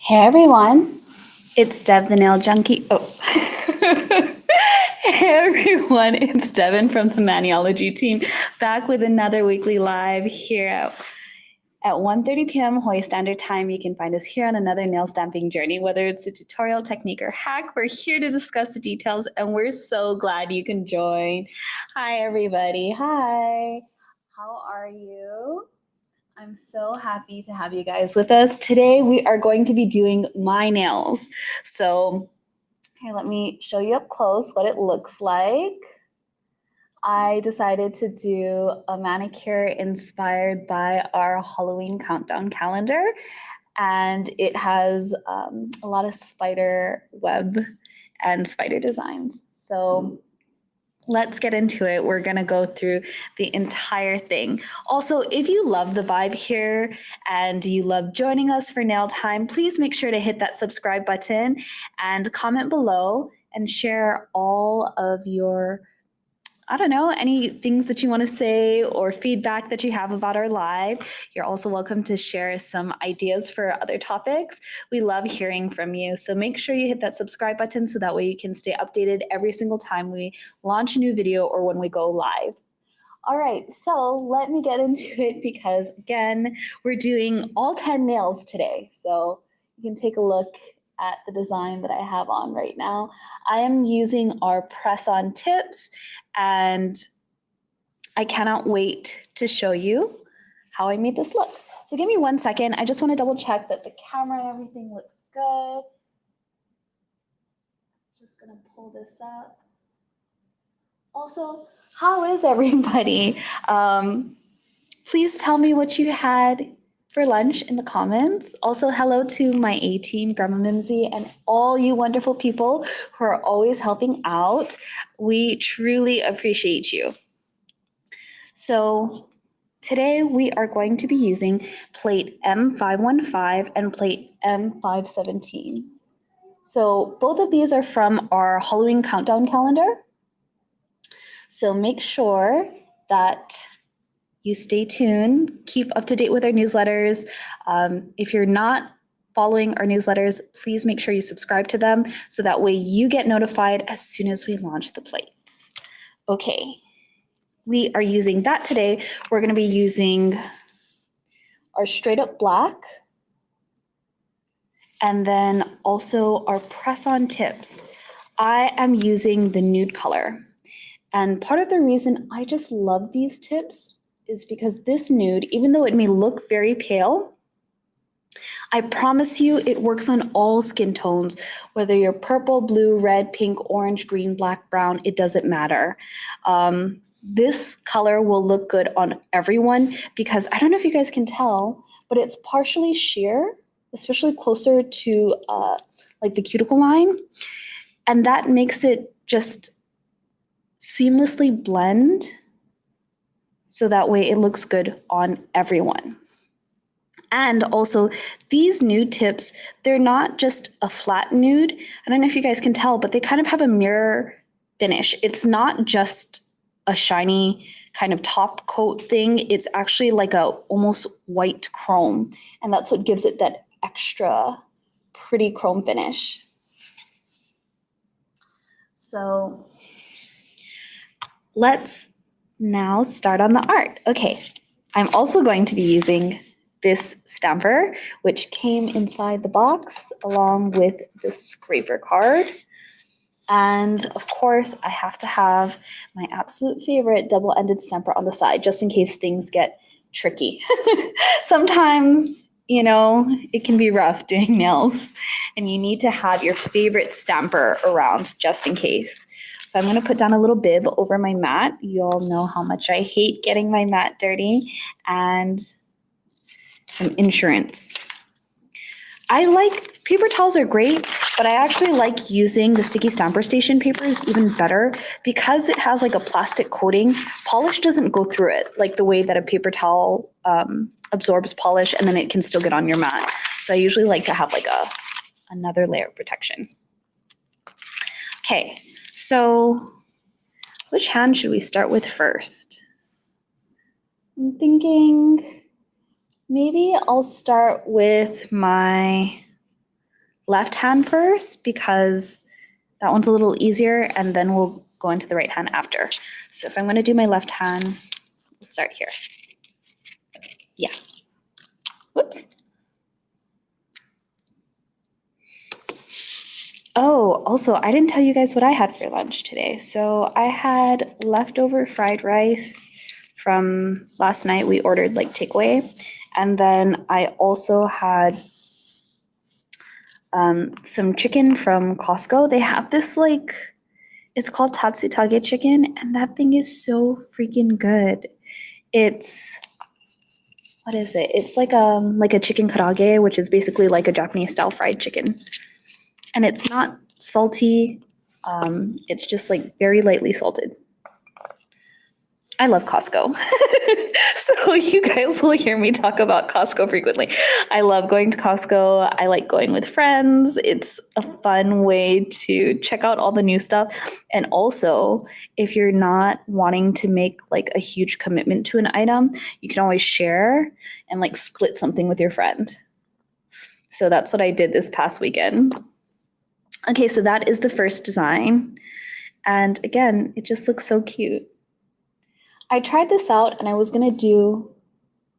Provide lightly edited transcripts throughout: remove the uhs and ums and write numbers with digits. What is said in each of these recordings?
Hey everyone, it's Dev the Nail Junkie. Oh, hey everyone, it's Devon from the Maniology team, back with another weekly live here at 1:30 p.m. Hawaii Standard Time. You can find us here on another nail stamping journey, whether it's a tutorial, technique, or hack. We're here to discuss the details, and we're so glad you can join. Hi everybody. Hi. How are you? I'm so happy to have you guys with us. Today we are going to be doing my nails. So here, let me show you up close what it looks like. I decided to do a manicure inspired by our Halloween countdown calendar, and it has a lot of spider web and spider designs. So let's get into it. We're going to go through the entire thing. Also, if you love the vibe here and you love joining us for nail time, please make sure to hit that subscribe button and comment below and share all of your, any things that you want to say or feedback that you have about our live. You're also welcome to share some ideas for other topics. We love hearing from you. So make sure you hit that subscribe button so that way you can stay updated every single time we launch a new video or when we go live. All right, so let me get into it because again, we're doing all 10 nails today. So you can take a look at the design that I have on right now. I am using our press-on tips, and I cannot wait to show you how I made this look. So give me 1 second. I just want to double check that the camera and everything looks good. Just gonna pull this up. Also, how is everybody? Please tell me what you had for lunch in the comments. Also, hello to my A-team, Grandma Mimsy, and all you wonderful people who are always helping out. We truly appreciate you. So today we are going to be using plate M515 and plate M517. So both of these are from our Halloween countdown calendar. So make sure that you stay tuned, keep up to date with our newsletters. If you're not following our newsletters, please make sure you subscribe to them so that way you get notified as soon as we launch the plates. Okay, we are using that today. We're going to be using our straight up black and then also our press-on tips. I am using the nude color. And part of the reason I just love these tips is because this nude, even though it may look very pale, I promise you it works on all skin tones, whether you're purple, blue, red, pink, orange, green, black, brown, it doesn't matter. This color will look good on everyone because I don't know if you guys can tell, but it's partially sheer, especially closer to like the cuticle line. And that makes it just seamlessly blend so that way it looks good on everyone. And also, these nude tips, they're not just a flat nude. I don't know if you guys can tell, but they kind of have a mirror finish. It's not just a shiny kind of top coat thing. It's actually like a almost white chrome. And that's what gives it that extra pretty chrome finish. So let's now start on the art. Okay, I'm also going to be using this stamper, which came inside the box along with the scraper card. And of course, I have to have my absolute favorite double-ended stamper on the side, just in case things get tricky. Sometimes, it can be rough doing nails, and you need to have your favorite stamper around just in case. So I'm going to put down a little bib over my mat. You all know how much I hate getting my mat dirty, and some insurance. Paper towels are great, but I actually like using the sticky stamper station papers even better because it has like a plastic coating. Polish doesn't go through it like the way that a paper towel absorbs polish, and then it can still get on your mat. So I usually like to have like another layer of protection. Okay, so which hand should we start with first? I'm thinking maybe I'll start with my left hand first because that one's a little easier, and then we'll go into the right hand after. So if I'm going to do my left hand, we'll start here. Yeah. Whoops. Oh, also, I didn't tell you guys what I had for lunch today. So I had leftover fried rice from last night. We ordered like takeaway. And then I also had some chicken from Costco. They have this like, it's called Tatsutage chicken, and that thing is so freaking good. It's, what is it? It's like a chicken karaage, which is basically like a Japanese style fried chicken. And it's not salty. It's just like very lightly salted. I love Costco. So you guys will hear me talk about Costco frequently. I love going to Costco. I like going with friends. It's a fun way to check out all the new stuff. And also, if you're not wanting to make like a huge commitment to an item, you can always share and like split something with your friend. So that's what I did this past weekend. Okay, so that is the first design. And again, it just looks so cute. I tried this out and I was gonna do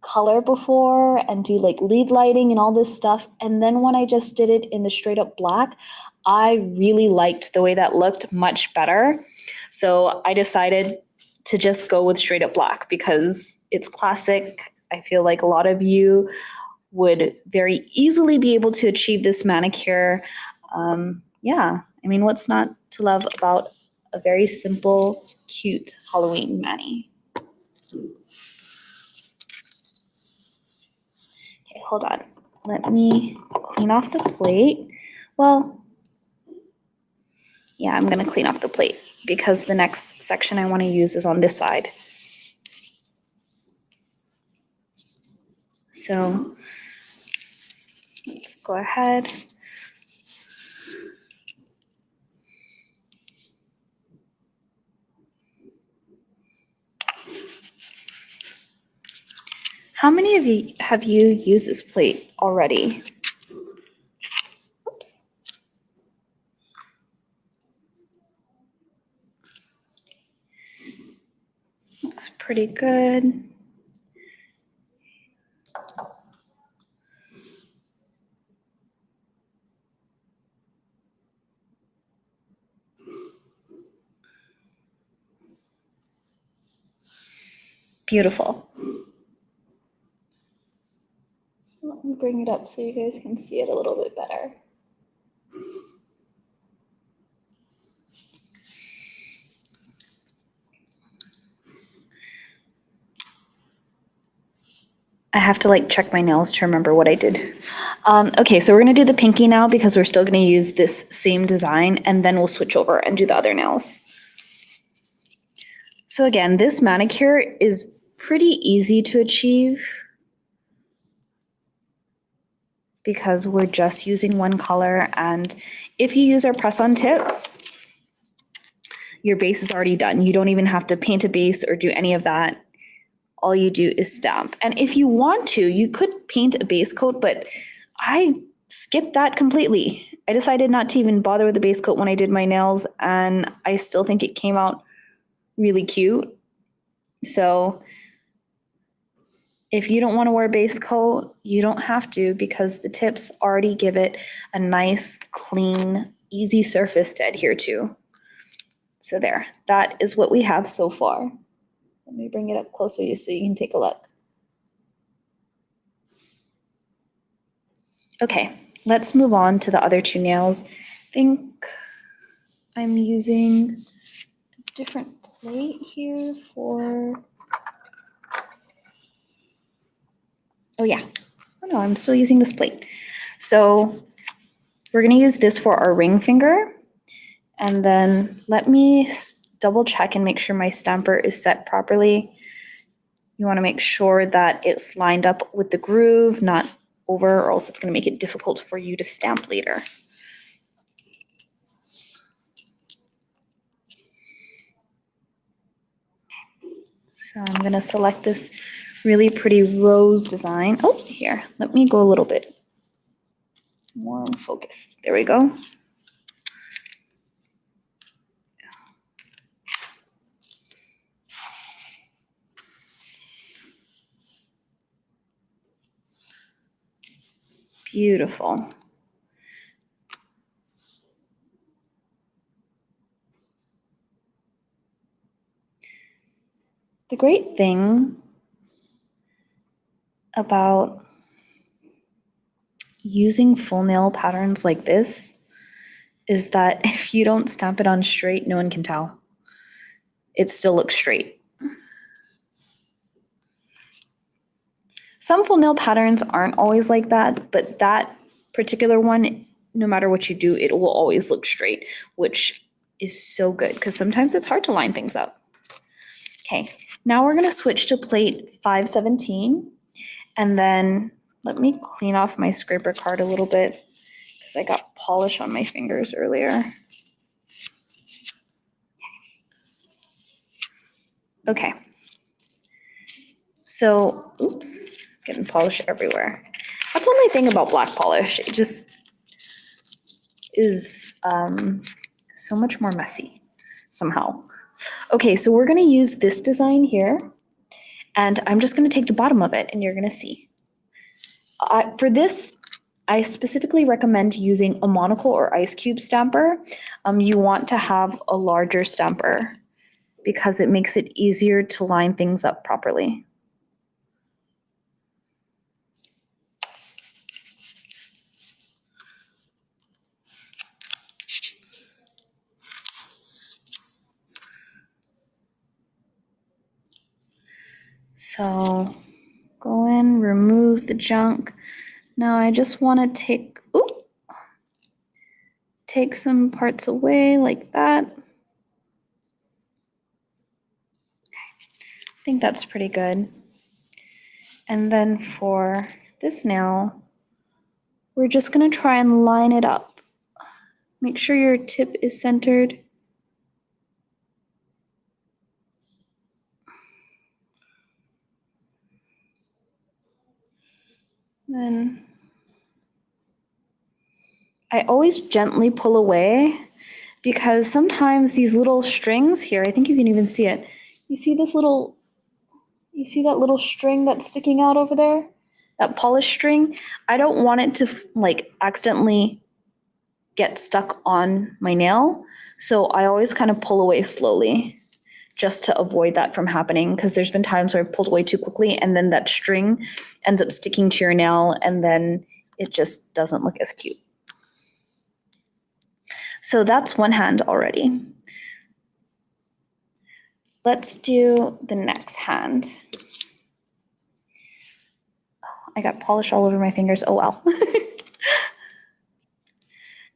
color before and do like lead lighting and all this stuff. And then when I just did it in the straight up black, I really liked the way that looked much better. So I decided to just go with straight up black because it's classic. I feel like a lot of you would very easily be able to achieve this manicure. Yeah, I mean, what's not to love about a very simple, cute Halloween mani? Okay, hold on. Let me clean off the plate. Well, yeah, I'm going to clean off the plate because the next section I want to use is on this side. So let's go ahead. How many of you have you used this plate already? Oops. Looks pretty good. Beautiful. So let me bring it up so you guys can see it a little bit better. I have to like check my nails to remember what I did. Okay, so we're gonna do the pinky now because we're still gonna use this same design, and then we'll switch over and do the other nails. So again, this manicure is pretty easy to achieve because we're just using one color, and if you use our press-on tips, your base is already done. You don't even have to paint a base or do any of that. All you do is stamp. And if you want to, you could paint a base coat, but I skipped that completely. I decided not to even bother with the base coat when I did my nails, and I still think it came out really cute. So if you don't want to wear a base coat, you don't have to because the tips already give it a nice, clean, easy surface to adhere to. So there, that is what we have so far. Let me bring it up closer so you can take a look. Okay, let's move on to the other two nails. I think I'm using a different plate here for, oh yeah, oh no, I'm still using this plate. So we're gonna use this for our ring finger. And then let me double check and make sure my stamper is set properly. You wanna make sure that it's lined up with the groove, not over, or else it's gonna make it difficult for you to stamp later. So I'm gonna select this really pretty rose design. Oh, here, let me go a little bit more focus. There we go. Beautiful. The great thing about using full nail patterns like this is that if you don't stamp it on straight, no one can tell. It still looks straight. Some full nail patterns aren't always like that, but that particular one, no matter what you do, it will always look straight, which is so good because sometimes it's hard to line things up. Okay, now we're gonna switch to plate 517, and then let me clean off my scraper card a little bit because I got polish on my fingers earlier. Okay. So, oops, getting polish everywhere. That's the only thing about black polish. It just is so much more messy somehow. Okay, so we're gonna use this design here, and I'm just gonna take the bottom of it and you're gonna see. For this, I specifically recommend using a monocle or ice cube stamper. You want to have a larger stamper because it makes it easier to line things up properly. So go in, remove the junk. Now I just want to take some parts away like that. I think that's pretty good. And then for this nail, we're just going to try and line it up. Make sure your tip is centered. Then I always gently pull away because sometimes these little strings here, I think you can even see it. You see that little string that's sticking out over there? That polish string? I don't want it to like accidentally get stuck on my nail. So I always kind of pull away slowly just to avoid that from happening, because there's been times where I've pulled away too quickly and then that string ends up sticking to your nail and then it just doesn't look as cute. So that's one hand already. Let's do the next hand. Oh, I got polish all over my fingers. Oh well.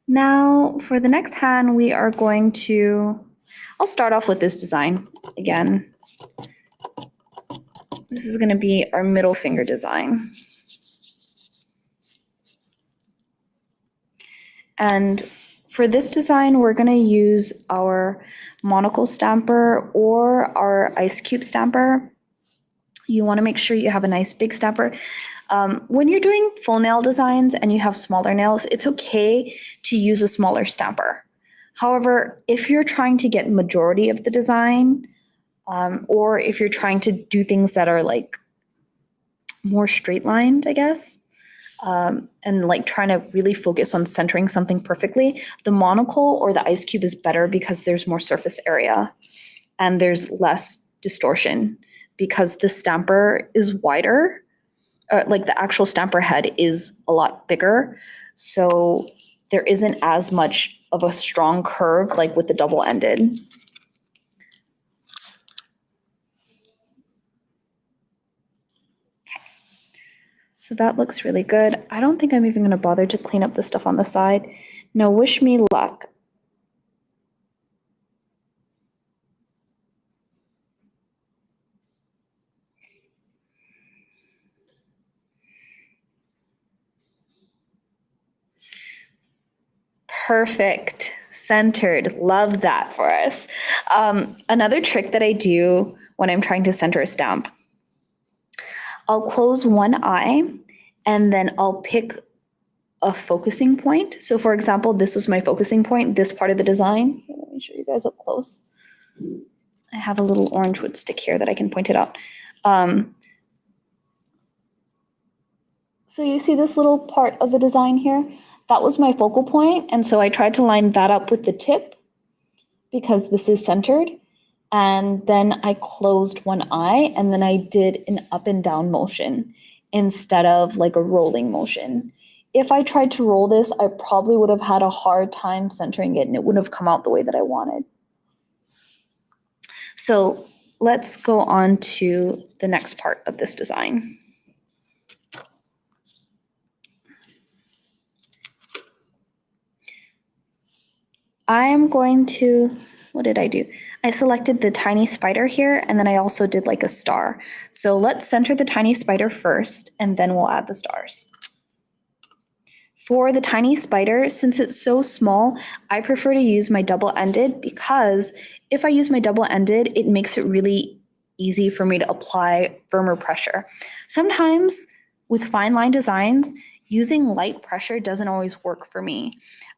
Now for the next hand, we are going to, I'll start off with this design again. This is going to be our middle finger design. And for this design, we're going to use our monocle stamper or our ice cube stamper. You want to make sure you have a nice big stamper. When you're doing full nail designs and you have smaller nails, it's okay to use a smaller stamper. However, if you're trying to get majority of the design, or if you're trying to do things that are like more straight lined, I guess, and like trying to really focus on centering something perfectly, the monocle or the ice cube is better because there's more surface area and there's less distortion because the stamper is wider. Like the actual stamper head is a lot bigger, so there isn't as much of a strong curve like with the double-ended. So that looks really good. I don't think I'm even going to bother to clean up the stuff on the side. No, wish me luck. Perfect. Centered. Love that for us. Another trick that I do when I'm trying to center a stamp, I'll close one eye and then I'll pick a focusing point. So for example, this was my focusing point, this part of the design. Let me show you guys up close. I have a little orange wood stick here that I can point it out. So you see this little part of the design here? That was my focal point, and so I tried to line that up with the tip because this is centered. And then I closed one eye, and then I did an up and down motion instead of like a rolling motion. If I tried to roll this, I probably would have had a hard time centering it, and it wouldn't have come out the way that I wanted. So let's go on to the next part of this design. I am going to, what did I do? I selected the tiny spider here, and then I also did like a star. So let's center the tiny spider first, and then we'll add the stars. For the tiny spider, since it's so small, I prefer to use my double-ended because if I use my double-ended, it makes it really easy for me to apply firmer pressure. Sometimes with fine line designs, using light pressure doesn't always work for me.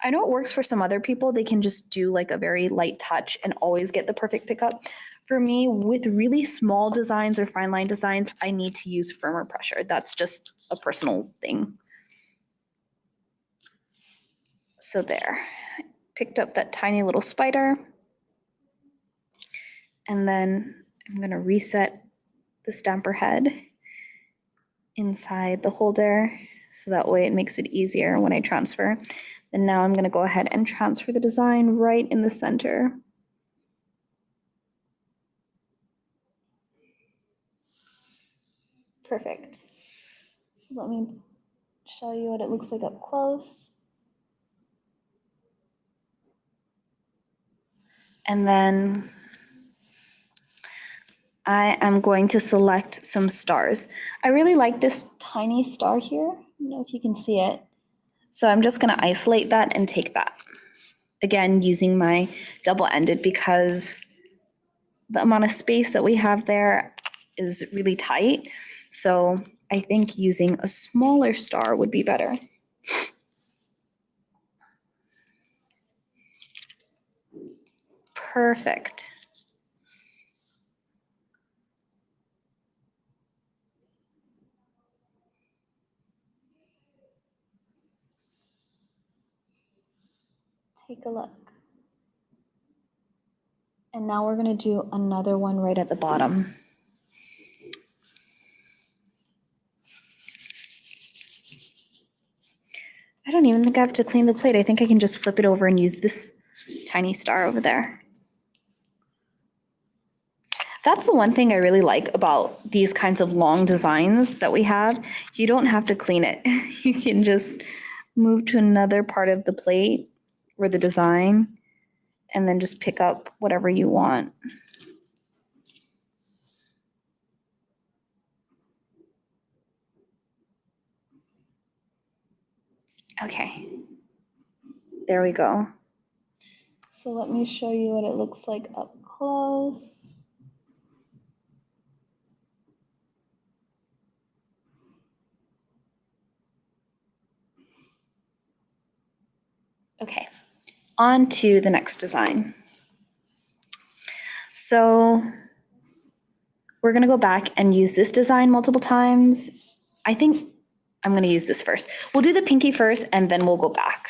I know it works for some other people. They can just do like a very light touch and always get the perfect pickup. For me, with really small designs or fine line designs, I need to use firmer pressure. That's just a personal thing. So there, picked up that tiny little spider, and then I'm going to reset the stamper head inside the holder so that way it makes it easier when I transfer. And now I'm going to go ahead and transfer the design right in the center. Perfect. So let me show you what it looks like up close. And then I am going to select some stars. I really like this tiny star here. I don't know if you can see it. So I'm just going to isolate that and take that. Again, using my double-ended because the amount of space that we have there is really tight. So I think using a smaller star would be better. Perfect. Take a look. And now we're going to do another one right at the bottom. I don't even think I have to clean the plate. I think I can just flip it over and use this tiny star over there. That's the one thing I really like about these kinds of long designs that we have. You don't have to clean it. You can just move to another part of the plate or the design and then just pick up whatever you want. Okay, there we go. So let me show you what it looks like up close. Okay, on to the next design. So we're gonna go back and use this design multiple times. I think I'm gonna use this first. We'll do the pinky first and then we'll go back.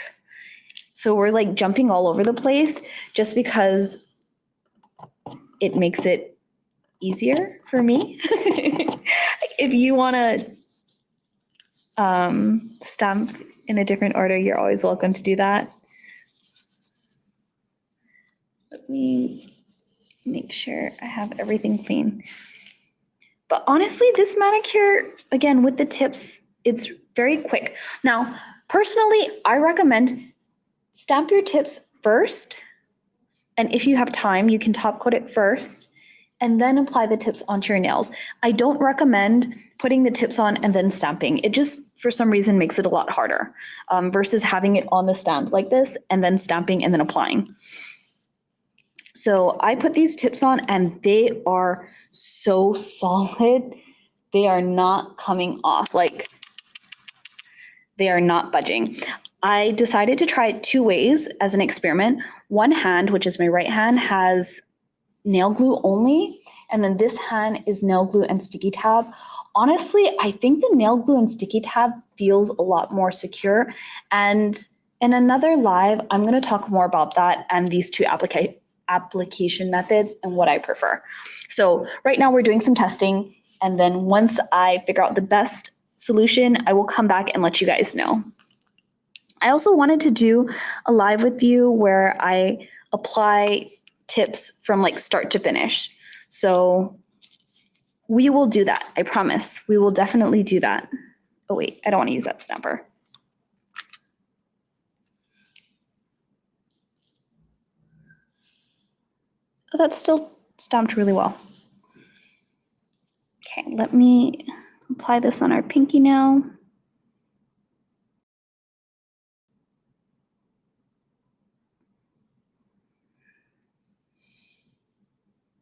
So we're like jumping all over the place just because it makes it easier for me. If you wanna stamp in a different order, you're always welcome to do that. Let me make sure I have everything clean. But honestly, this manicure, again, with the tips, it's very quick. Now, personally, I recommend stamp your tips first. And if you have time, you can top coat it first and then apply the tips onto your nails. I don't recommend putting the tips on and then stamping. It just, for some reason, makes it a lot harder versus having it on the stand like this and then stamping and then applying. So I put these tips on and they are so solid. They are not coming off. Like, They are not budging. I decided to try it two ways as an experiment. One hand, which is my right hand, has nail glue only, and then this hand is nail glue and sticky tab. Honestly, I think the nail glue and sticky tab feels a lot more secure. And in another live, I'm going to talk more about that and these two application methods and what I prefer. So right now we're doing some testing, and then once I figure out the best solution, I will come back and let you guys know. I also wanted to do a live with you where I apply tips from like start to finish. So we will do that. I promise. We will definitely do that. Oh wait, I don't want to use that stamper. Oh, that's still stamped really well. Okay, let me apply this on our pinky nail.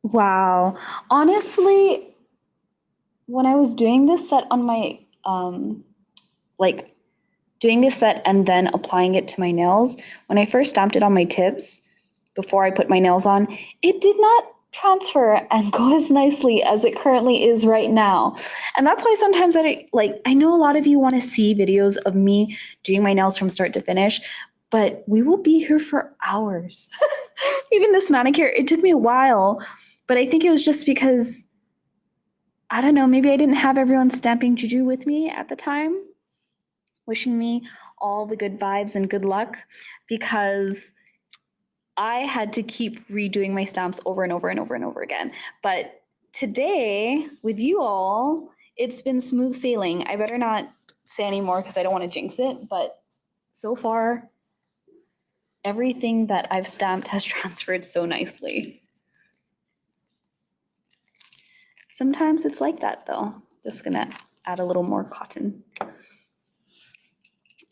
Wow. Honestly, when I was doing this set on my, like doing this set and then applying it to my nails, when I first stamped it on my tips, before I put my nails on, it did not transfer and go as nicely as it currently is right now. And that's why sometimes I know a lot of you want to see videos of me doing my nails from start to finish, but we will be here for hours. Even this manicure, it took me a while, but I think it was just because, I don't know, maybe I didn't have everyone stamping juju with me at the time, wishing me all the good vibes and good luck, because I had to keep redoing my stamps over and over and over and over again. But today, with you all, it's been smooth sailing. I better not say any more because I don't want to jinx it. But so far, everything that I've stamped has transferred so nicely. Sometimes it's like that, though. Just gonna add a little more cotton.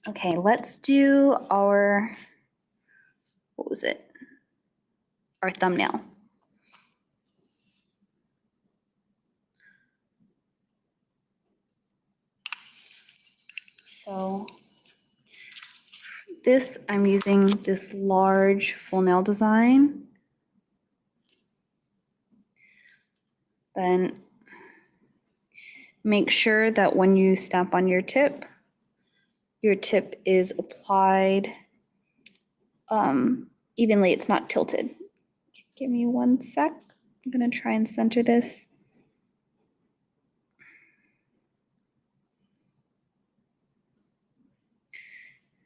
Okay, let's do our, what was it? Our thumbnail. So this, I'm using this large full nail design. Then make sure that when you stamp on your tip is applied evenly, it's not tilted. Give me 1 sec. I'm gonna try and center this.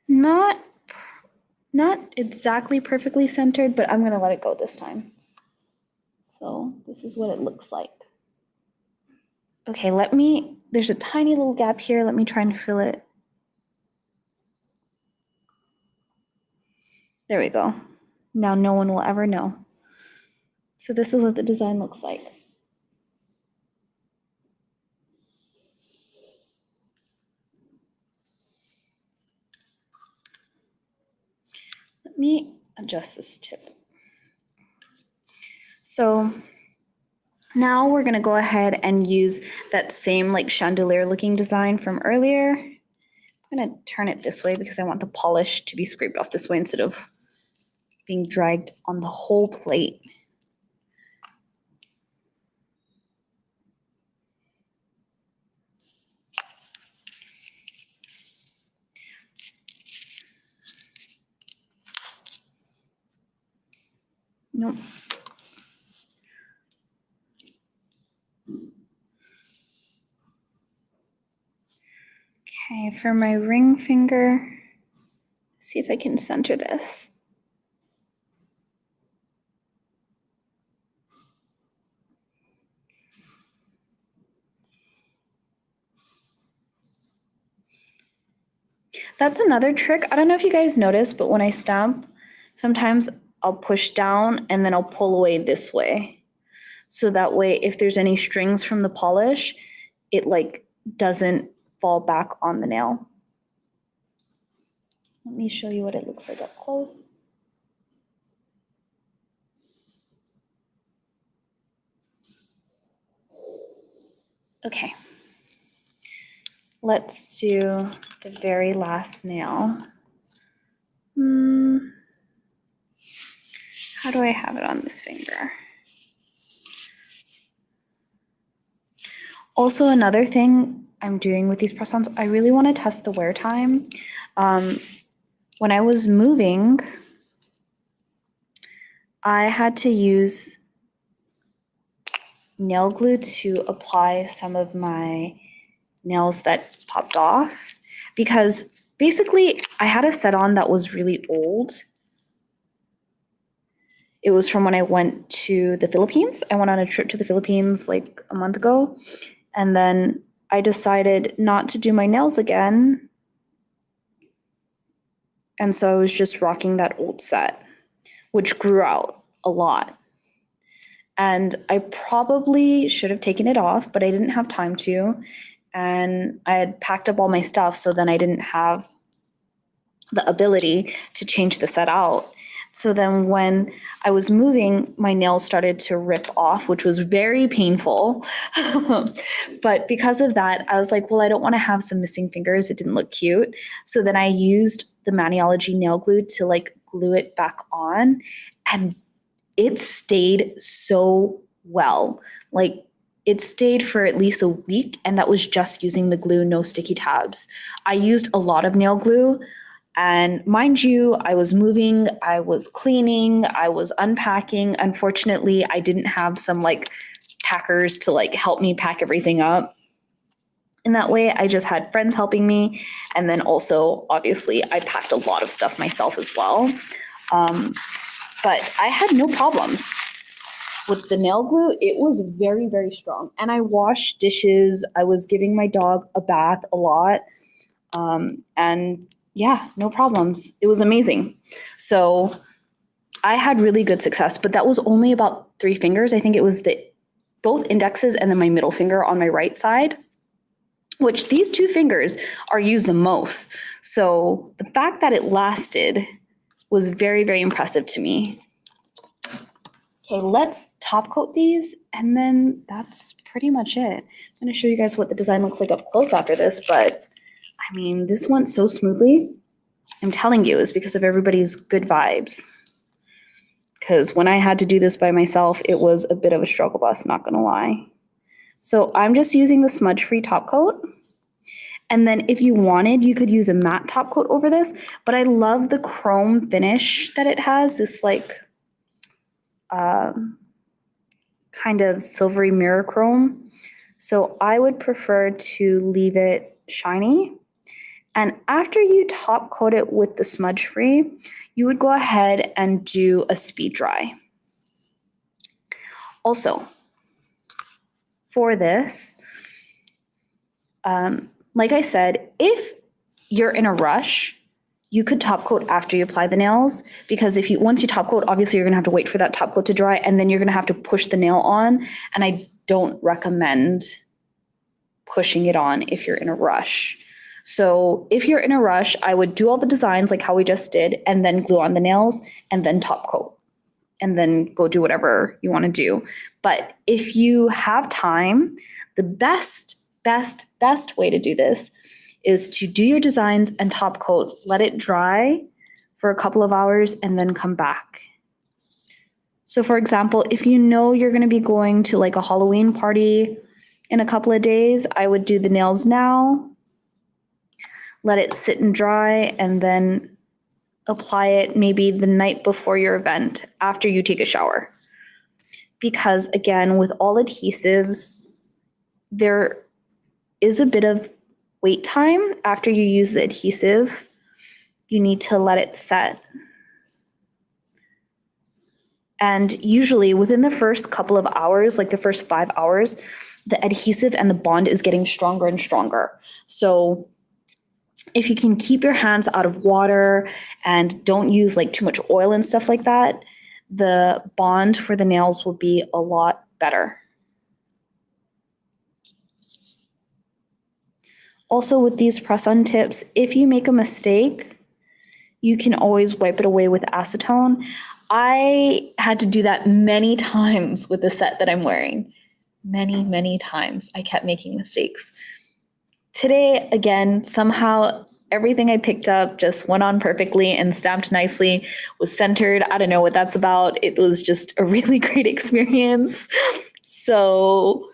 Not exactly perfectly centered, but I'm gonna let it go this time. So this is what it looks like. Okay, there's a tiny little gap here. Let me try and fill it. There we go. Now no one will ever know. So this is what the design looks like. Let me adjust this tip. So now we're gonna go ahead and use that same like chandelier looking design from earlier. I'm gonna turn it this way because I want the polish to be scraped off this way instead of being dragged on the whole plate. Nope. Okay, for my ring finger, see if I can center this. That's another trick. I don't know if you guys notice, but when I stamp, sometimes I'll push down and then I'll pull away this way. So that way, if there's any strings from the polish, it like doesn't fall back on the nail. Let me show you what it looks like up close. Okay. Let's do the very last nail. How do I have it on this finger? Also, another thing I'm doing with these press-ons, I really want to test the wear time. When I was moving, I had to use nail glue to apply some of my nails that popped off, because basically I had a set on that was really old. It was from when I went to the Philippines. I went on a trip to the Philippines like a month ago, and then I decided not to do my nails again. And so I was just rocking that old set, which grew out a lot. And I probably should have taken it off, but I didn't have time to. And I had packed up all my stuff, so then I didn't have the ability to change the set out. So then when I was moving, my nails started to rip off, which was very painful. But because of that, I was like, well, I don't want to have some missing fingers. It didn't look cute. So then I used the Maniology nail glue to like glue it back on, and it stayed so well. Like, it stayed for at least a week, and that was just using the glue, no sticky tabs. I used a lot of nail glue. And mind you, I was moving, I was cleaning, I was unpacking. Unfortunately, I didn't have some like packers to like help me pack everything up. In that way, I just had friends helping me. And then also, obviously, I packed a lot of stuff myself as well. But I had no problems with the nail glue. It was very, very strong. And I washed dishes. I was giving my dog a bath a lot. And yeah, no problems. It was amazing. So I had really good success, but that was only about 3 fingers. I think it was both indexes and then my middle finger on my right side, which these 2 fingers are used the most. So the fact that it lasted was very, very impressive to me. Okay, let's top coat these, and then that's pretty much it. I'm going to show you guys what the design looks like up close after this, but I mean, this went so smoothly. I'm telling you, it's because of everybody's good vibes. Because when I had to do this by myself, it was a bit of a struggle bus, not gonna lie. So I'm just using the smudge-free top coat. And then if you wanted, you could use a matte top coat over this, but I love the chrome finish that it has, this like kind of silvery mirror chrome. So I would prefer to leave it shiny. And after you top coat it with the smudge free, you would go ahead and do a speed dry. Also, for this, like I said, if you're in a rush, you could top coat after you apply the nails, because once you top coat, obviously you're gonna have to wait for that top coat to dry, and then you're gonna have to push the nail on. And I don't recommend pushing it on if you're in a rush. So if you're in a rush, I would do all the designs like how we just did, and then glue on the nails, and then top coat, and then go do whatever you want to do. But if you have time, the best way to do this is to do your designs and top coat, let it dry for a couple of hours, and then come back. So for example, if you know you're going to be going to like a Halloween party in a couple of days, I would do the nails now, let it sit and dry, and then apply it maybe the night before your event after you take a shower. Because again, with all adhesives, there is a bit of wait time after you use the adhesive. You need to let it set. And usually within the first couple of hours, like the first 5 hours, the adhesive and the bond is getting stronger and stronger. So if you can keep your hands out of water and don't use like too much oil and stuff like that, the bond for the nails will be a lot better. Also with these press-on tips, if you make a mistake, you can always wipe it away with acetone. I had to do that many times with the set that I'm wearing. Many times I kept making mistakes. Today, again, somehow everything I picked up just went on perfectly and stamped nicely, was centered. I don't know what that's about. It was just a really great experience. So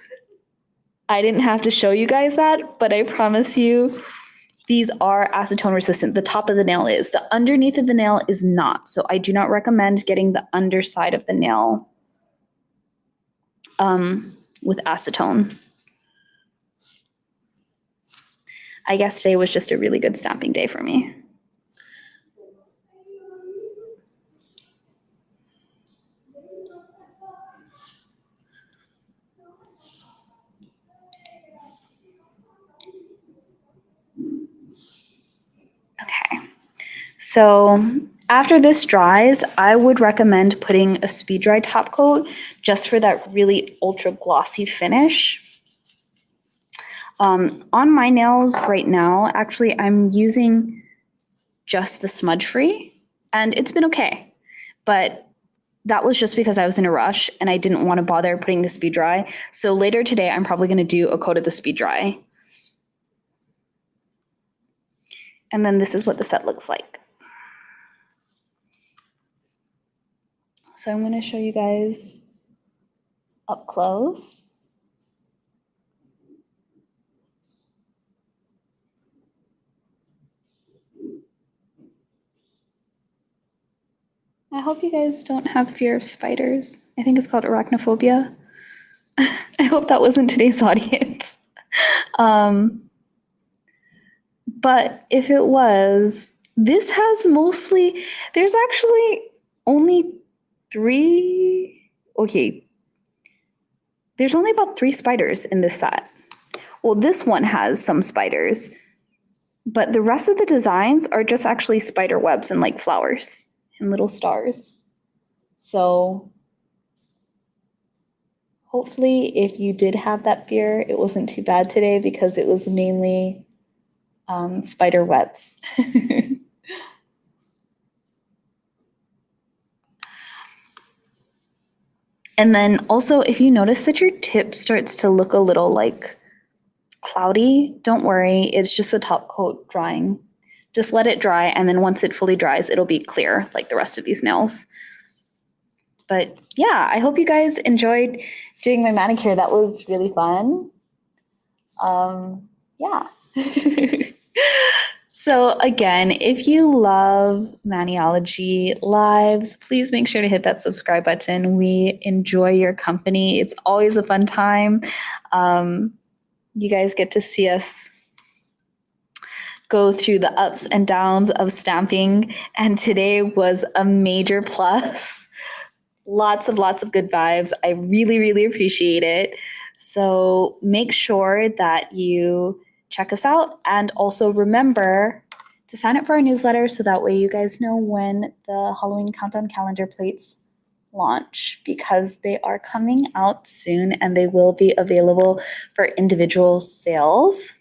I didn't have to show you guys that, but I promise you, these are acetone resistant. The top of the nail is. The underneath of the nail is not. So I do not recommend getting the underside of the nail with acetone. I guess today was just a really good stamping day for me. Okay, so after this dries, I would recommend putting a speed dry top coat just for that really ultra glossy finish. On my nails right now, actually, I'm using just the smudge free, and it's been okay. But that was just because I was in a rush and I didn't want to bother putting the speed dry. So later today, I'm probably going to do a coat of the speed dry. And then this is what the set looks like. So I'm going to show you guys up close. I hope you guys don't have fear of spiders. I think it's called arachnophobia. I hope that wasn't today's audience. But if it was, this has mostly, there's actually only 3, okay, there's only about 3 spiders in this set. Well, this one has some spiders, but the rest of the designs are just actually spider webs and like flowers and little stars. So hopefully if you did have that fear, it wasn't too bad today because it was mainly spider webs. And then also, if you notice that your tip starts to look a little like cloudy, don't worry. It's just the top coat drying. Just let it dry, and then once it fully dries, it'll be clear like the rest of these nails. But yeah, I hope you guys enjoyed doing my manicure. That was really fun. Yeah. So again, if you love Maniology lives, please make sure to hit that subscribe button. We enjoy your company. It's always a fun time. You guys get to see us go through the ups and downs of stamping, and today was a major plus. Lots of good vibes. I really, really appreciate it. So make sure that you check us out, and also remember to sign up for our newsletter so that way you guys know when the Halloween countdown calendar plates launch, because they are coming out soon and they will be available for individual sales,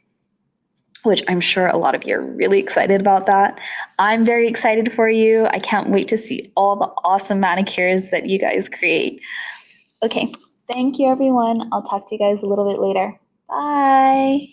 which I'm sure a lot of you are really excited about that. I'm very excited for you. I can't wait to see all the awesome manicures that you guys create. Okay, thank you everyone. I'll talk to you guys a little bit later. Bye.